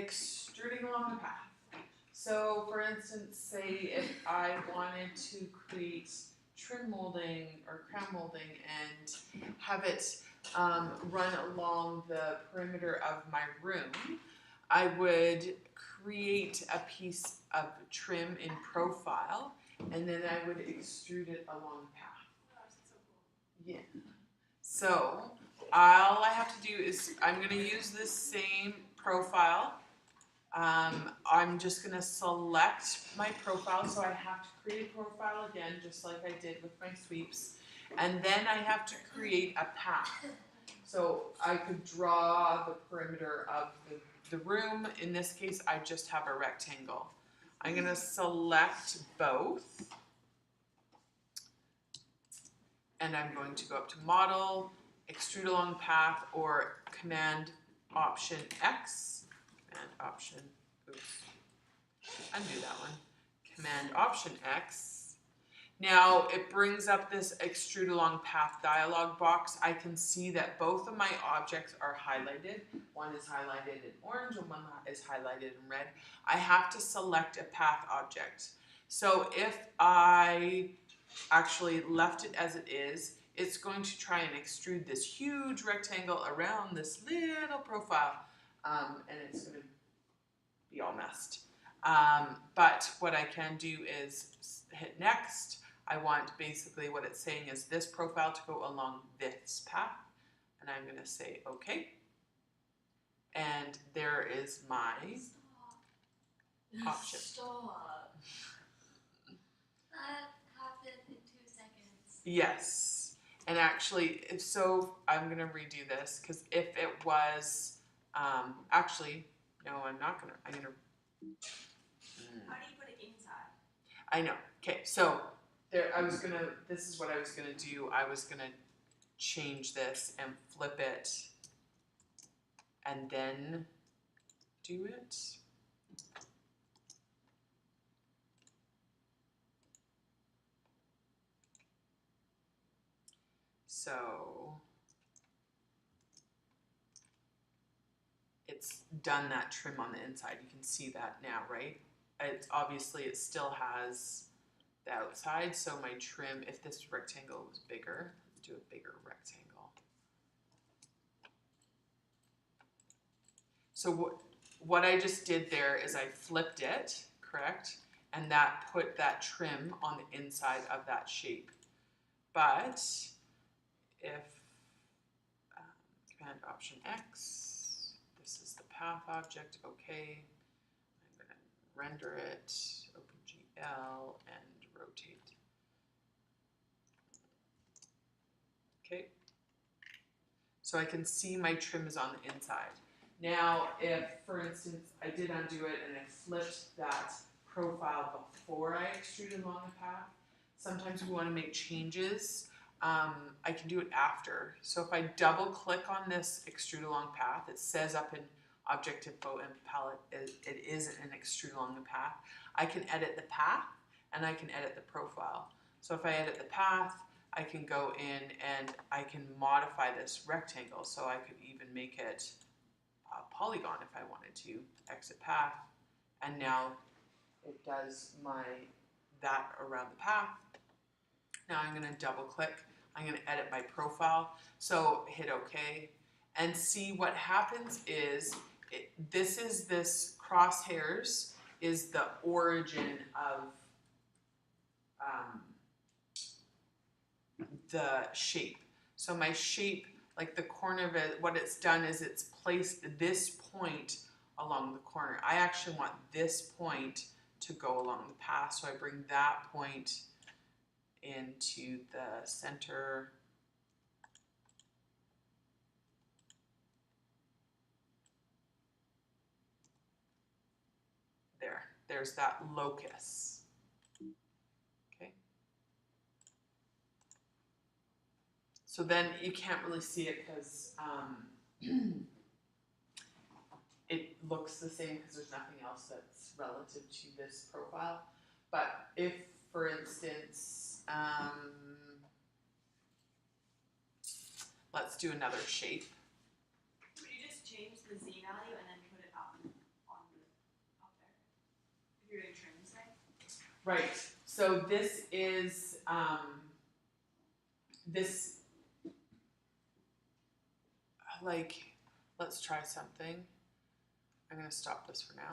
extruding along the path. So for instance, say if I wanted to create trim molding or crown molding and have it run along the perimeter of my room, I would create a piece of trim in profile and then I would extrude it along the path. Yeah. So all I have to do is I'm going to use this same profile. I'm just going to select my profile, so I have to create a profile again, just like I did with my sweeps, and then I have to create a path. So I could draw the perimeter of the room. In this case, I just have a rectangle. I'm going to select both, and I'm going to go up to Model, Extrude Along Path, or Command Option X. Command Option, oops, undo that one. Command Option X. Now it brings up this Extrude Along Path dialog box. I can see that both of my objects are highlighted. One is highlighted in orange and one is highlighted in red. I have to select a path object. So if I actually left it as it is, it's going to try and extrude this huge rectangle around this little profile, and it's going to be all messed. But what I can do is hit next. I want basically what it's saying is this profile to go along this path, and I'm going to say OK. And there is my option. Stop. That happened in 2 seconds. Yes. And actually, if so, I'm going to redo this because if it was, actually, no, I'm not going to. I'm going to. How do you put it inside? I know. Okay, so there. This is what I was gonna do. I was gonna change this and flip it, and then do it. So it's done that trim on the inside. You can see that now, right? It's obviously it still has the outside, so my trim, if this rectangle was bigger, let's do a bigger rectangle. So what I just did there is I flipped it, correct? And that put that trim on the inside of that shape. But if Command Option X, this is the path object, okay. I'm going to render it, OpenGL, and rotate. Okay. So I can see my trim is on the inside. Now, if, for instance, I did undo it and I flipped that profile before I extruded along the path, sometimes we want to make changes. I can do it after. So if I double click on this extrude along path, it says up in Object Info and Palette, it is an extrude along the path. I can edit the path and I can edit the profile. So if I edit the path, I can go in and I can modify this rectangle. So I could even make it a polygon if I wanted to. Exit path, and now it does that around the path. Now I'm going to double click. I'm going to edit my profile. So hit OK, and see what happens is this crosshairs is the origin of the shape. So my shape, like the corner of it, what it's done is it's placed this point along the corner. I actually want this point to go along the path, so I bring that point into the center. There's that locus. Okay. So then you can't really see it because it looks the same because there's nothing else that's relative to this profile. But if, for instance, let's do another shape. Would you just change the Z value and then put it up on Right, so this is, this, like, let's try something. I'm gonna stop this for now.